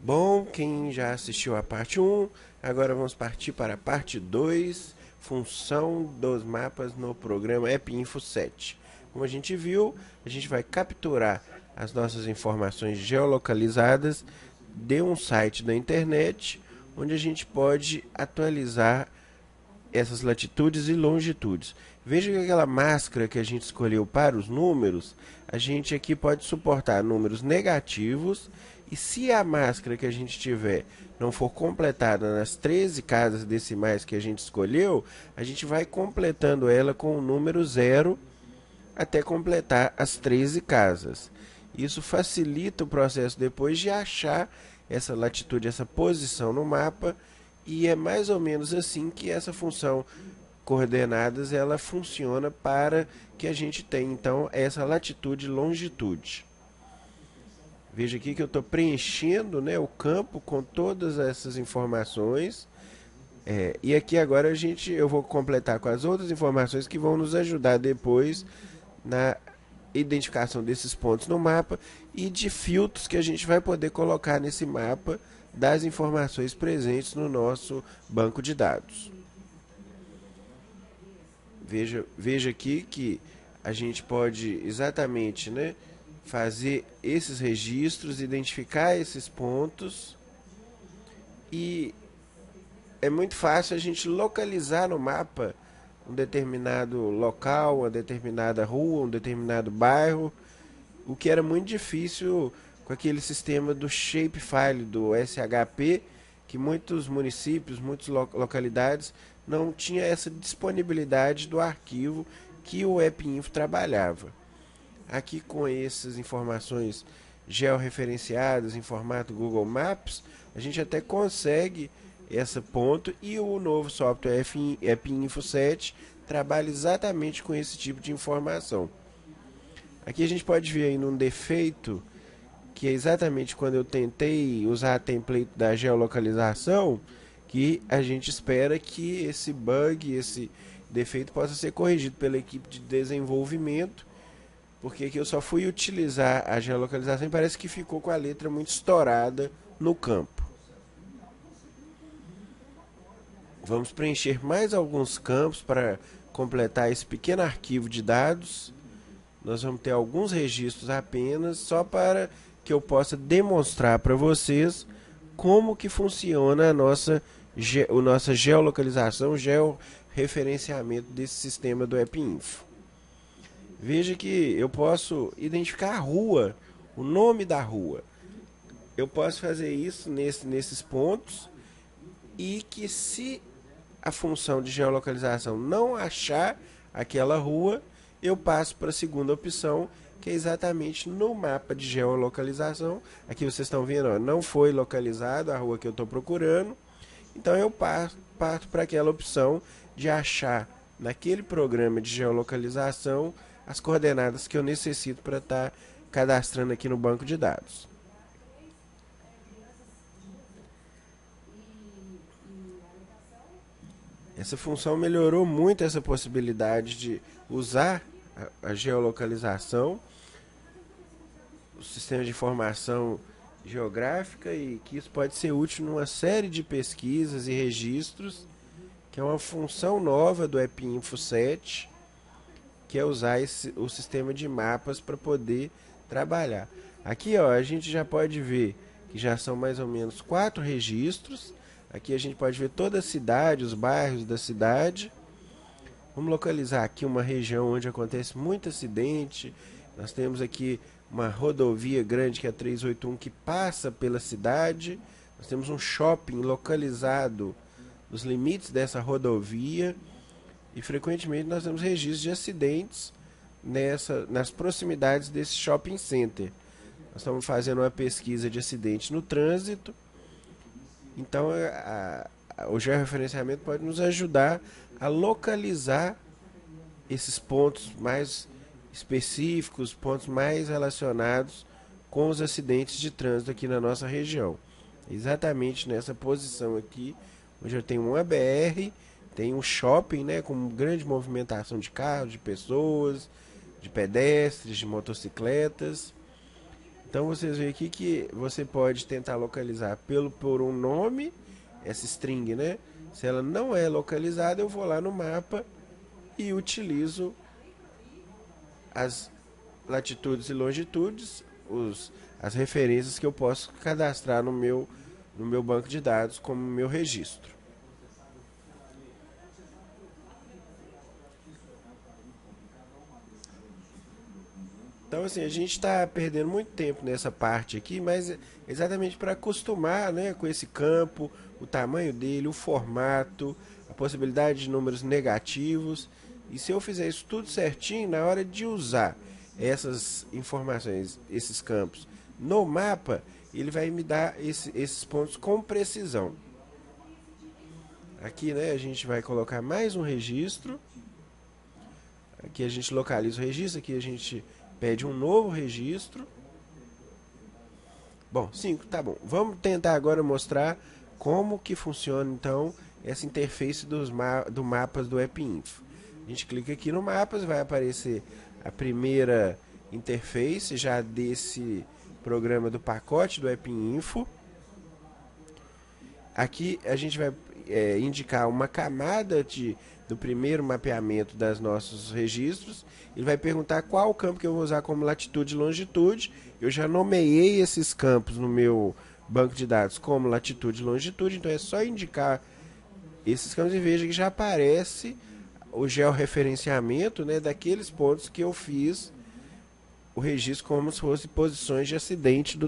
Bom, quem já assistiu a parte um, agora vamos partir para a parte 2, função dos mapas no programa AppInfo 7. Como a gente viu, a gente vai capturar as nossas informações geolocalizadas de um site da internet, onde a gente pode atualizar essas latitudes e longitudes. Veja que aquela máscara que a gente escolheu para os números, a gente aqui pode suportar números negativos, e se a máscara que a gente tiver não for completada nas 13 casas decimais que a gente escolheu, a gente vai completando ela com o número zero até completar as 13 casas. Isso facilita o processo depois de achar essa latitude, essa posição no mapa, e é mais ou menos assim que essa função coordenadas ela funciona para que a gente tenha então essa latitude e longitude. Veja aqui que eu estou preenchendo, né, o campo com todas essas informações. E aqui agora eu vou completar com as outras informações que vão nos ajudar depois na identificação desses pontos no mapa e de filtros que a gente vai poder colocar nesse mapa das informações presentes no nosso banco de dados. Veja aqui que a gente pode exatamente, né, fazer esses registros, identificar esses pontos, e é muito fácil a gente localizar no mapa um determinado local, uma determinada rua, um determinado bairro, o que era muito difícil com aquele sistema do shapefile do SHP, que muitos municípios, muitas localidades não tinha essa disponibilidade do arquivo que o AppInfo trabalhava. Aqui com essas informações georreferenciadas em formato Google Maps, a gente até consegue esse ponto, e o novo software AppInfo 7 trabalha exatamente com esse tipo de informação. Aqui a gente pode ver ainda um defeito, que é exatamente quando eu tentei usar a template da geolocalização, que a gente espera que esse bug, esse defeito possa ser corrigido pela equipe de desenvolvimento, porque aqui eu só fui utilizar a geolocalização e parece que ficou com a letra muito estourada no campo. Vamos preencher mais alguns campos para completar esse pequeno arquivo de dados. Nós vamos ter alguns registros apenas, só para que eu possa demonstrar para vocês como que funciona a nossa geolocalização, georreferenciamento desse sistema do AppInfo. Veja que eu posso identificar a rua, o nome da rua. Eu posso fazer isso nesses pontos, e que se a função de geolocalização não achar aquela rua, eu passo para a segunda opção, que é exatamente no mapa de geolocalização. Aqui vocês estão vendo, ó, não foi localizado a rua que eu estou procurando. Então eu parto para aquela opção de achar naquele programa de geolocalização as coordenadas que eu necessito para estar cadastrando aqui no banco de dados. Essa função melhorou muito essa possibilidade de usar a geolocalização, o sistema de informação geográfica, e que isso pode ser útil numa série de pesquisas e registros, que é uma função nova do AppInfo 7, que é usar o sistema de mapas para poder trabalhar. Aqui, ó, a gente já pode ver que já são mais ou menos 4 registros. Aqui a gente pode ver toda a cidade, os bairros da cidade. Vamos localizar aqui uma região onde acontece muito acidente. Nós temos aqui uma rodovia grande, que é a 381, que passa pela cidade. Nós temos um shopping localizado nos limites dessa rodovia. E frequentemente nós temos registros de acidentes nas proximidades desse shopping center. Nós estamos fazendo uma pesquisa de acidentes no trânsito. Então o georreferenciamento pode nos ajudar a localizar esses pontos mais específicos, pontos mais relacionados com os acidentes de trânsito aqui na nossa região. Exatamente nessa posição aqui, onde eu tenho uma BR, tem um shopping, né, com grande movimentação de carros, de pessoas, de pedestres, de motocicletas. Então vocês veem aqui que você pode tentar localizar por um nome, essa string, né? Se ela não é localizada, eu vou lá no mapa e utilizo as latitudes e longitudes, as referências que eu posso cadastrar no meu banco de dados como meu registro. Então, assim, a gente está perdendo muito tempo nessa parte aqui, mas exatamente para acostumar, né, com esse campo, o tamanho dele, o formato, a possibilidade de números negativos. E se eu fizer isso tudo certinho, na hora de usar essas informações, esses campos, no mapa, ele vai me dar esses pontos com precisão. Aqui, né, a gente vai colocar mais um registro. Aqui a gente localiza o registro, aqui a gente pede um novo registro. Bom, 5, tá bom. Vamos tentar agora mostrar como que funciona, então, essa interface do mapas do AppInfo. A gente clica aqui no mapas, vai aparecer a primeira interface já desse programa do pacote do AppInfo. Aqui a gente vai indicar uma camada do primeiro mapeamento dos nossos registros. Ele vai perguntar qual campo que eu vou usar como latitude e longitude. Eu já nomeei esses campos no meu banco de dados como latitude e longitude, então é só indicar esses campos e veja que já aparece o georreferenciamento, né, daqueles pontos que eu fiz o registro como se fossem posições de acidente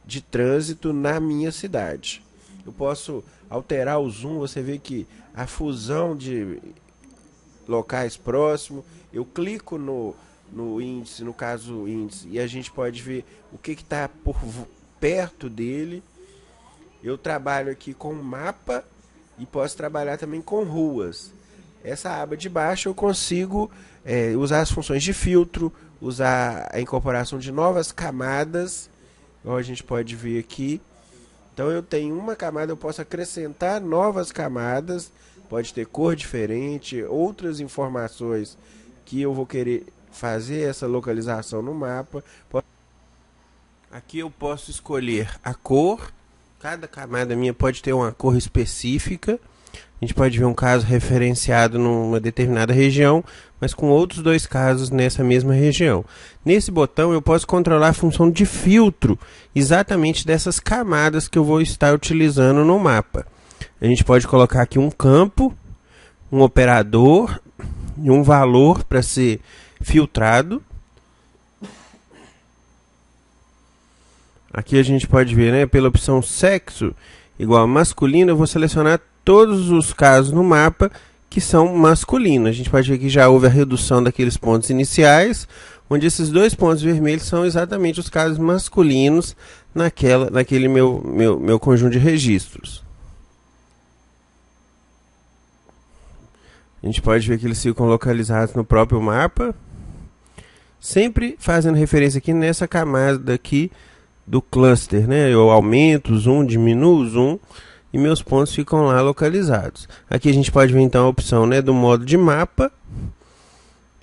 de trânsito na minha cidade. Eu posso alterar o zoom, você vê que a fusão de locais próximos, eu clico no índice, no caso índice, e a gente pode ver o que está por perto dele. Eu trabalho aqui com mapa e posso trabalhar também com ruas. Essa aba de baixo eu consigo usar as funções de filtro, usar a incorporação de novas camadas, igual a gente pode ver aqui. Então eu tenho uma camada, eu posso acrescentar novas camadas, pode ter cor diferente, outras informações que eu vou querer fazer essa localização no mapa. Aqui eu posso escolher a cor, cada camada minha pode ter uma cor específica. A gente pode ver um caso referenciado numa determinada região, mas com outros dois casos nessa mesma região. Nesse botão eu posso controlar a função de filtro, exatamente dessas camadas que eu vou estar utilizando no mapa. A gente pode colocar aqui um campo, um operador e um valor para ser filtrado. Aqui a gente pode ver, né, pela opção sexo igual a masculino, eu vou selecionar todos os casos no mapa que são masculinos. A gente pode ver que já houve a redução daqueles pontos iniciais, onde esses dois pontos vermelhos são exatamente os casos masculinos naquele meu conjunto de registros. A gente pode ver que eles ficam localizados no próprio mapa, sempre fazendo referência aqui nessa camada aqui do cluster, né? Eu aumento o zoom, diminuo o zoom e meus pontos ficam lá localizados. Aqui a gente pode ver então a opção, né, do modo de mapa.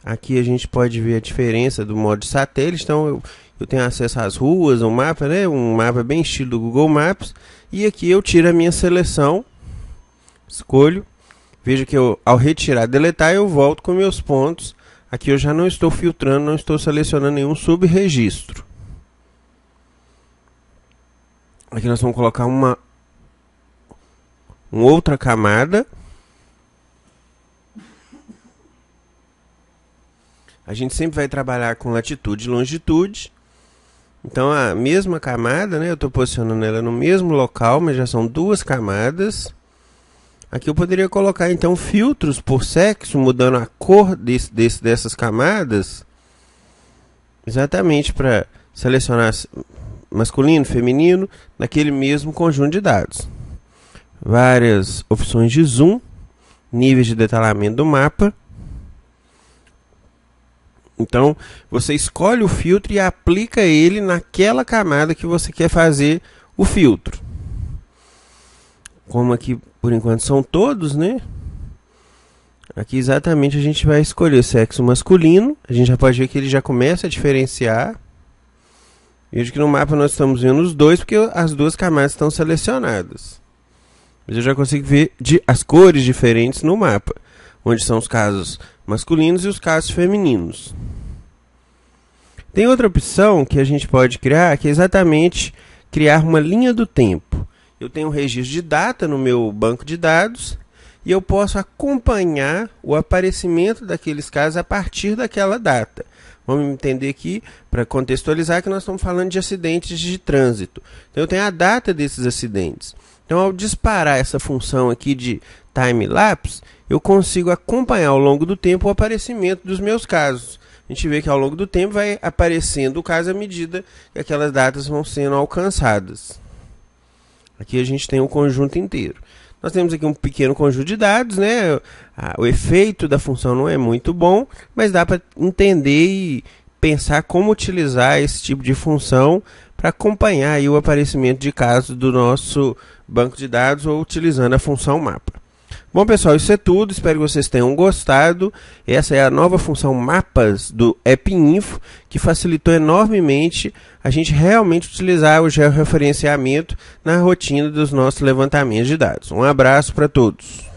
Aqui a gente pode ver a diferença do modo de satélite. Então eu tenho acesso às ruas, um mapa, né, um mapa bem estilo do Google Maps. E aqui eu tiro a minha seleção, escolho. Veja que ao retirar, deletar, eu volto com meus pontos. Aqui eu já não estou filtrando, não estou selecionando nenhum subregistro. Aqui nós vamos colocar uma outra camada. A gente sempre vai trabalhar com latitude e longitude. Então a mesma camada, né, eu estou posicionando ela no mesmo local, mas já são duas camadas. Aqui eu poderia colocar então filtros por sexo, mudando a cor dessas camadas, exatamente para selecionar masculino, feminino, naquele mesmo conjunto de dados. Várias opções de zoom, níveis de detalhamento do mapa. Então, você escolhe o filtro e aplica ele naquela camada que você quer fazer o filtro. Como aqui, por enquanto, são todos, né? Aqui exatamente a gente vai escolher sexo masculino. A gente já pode ver que ele já começa a diferenciar. Vejo que no mapa nós estamos vendo os dois, porque as duas camadas estão selecionadas. Mas eu já consigo ver as cores diferentes no mapa, onde são os casos masculinos e os casos femininos. Tem outra opção que a gente pode criar, que é exatamente criar uma linha do tempo. Eu tenho um registro de data no meu banco de dados e eu posso acompanhar o aparecimento daqueles casos a partir daquela data. Vamos entender aqui, para contextualizar, que nós estamos falando de acidentes de trânsito. Então eu tenho a data desses acidentes. Então, ao disparar essa função aqui de time-lapse, eu consigo acompanhar ao longo do tempo o aparecimento dos meus casos. A gente vê que ao longo do tempo vai aparecendo o caso à medida que aquelas datas vão sendo alcançadas. Aqui a gente tem um conjunto inteiro. Nós temos aqui um pequeno conjunto de dados, né? O efeito da função não é muito bom, mas dá para entender e pensar como utilizar esse tipo de função para acompanhar aí o aparecimento de casos do nosso banco de dados ou utilizando a função mapa. Bom, pessoal, isso é tudo. Espero que vocês tenham gostado. Essa é a nova função mapas do AppInfo, que facilitou enormemente a gente realmente utilizar o georreferenciamento na rotina dos nossos levantamentos de dados. Um abraço para todos.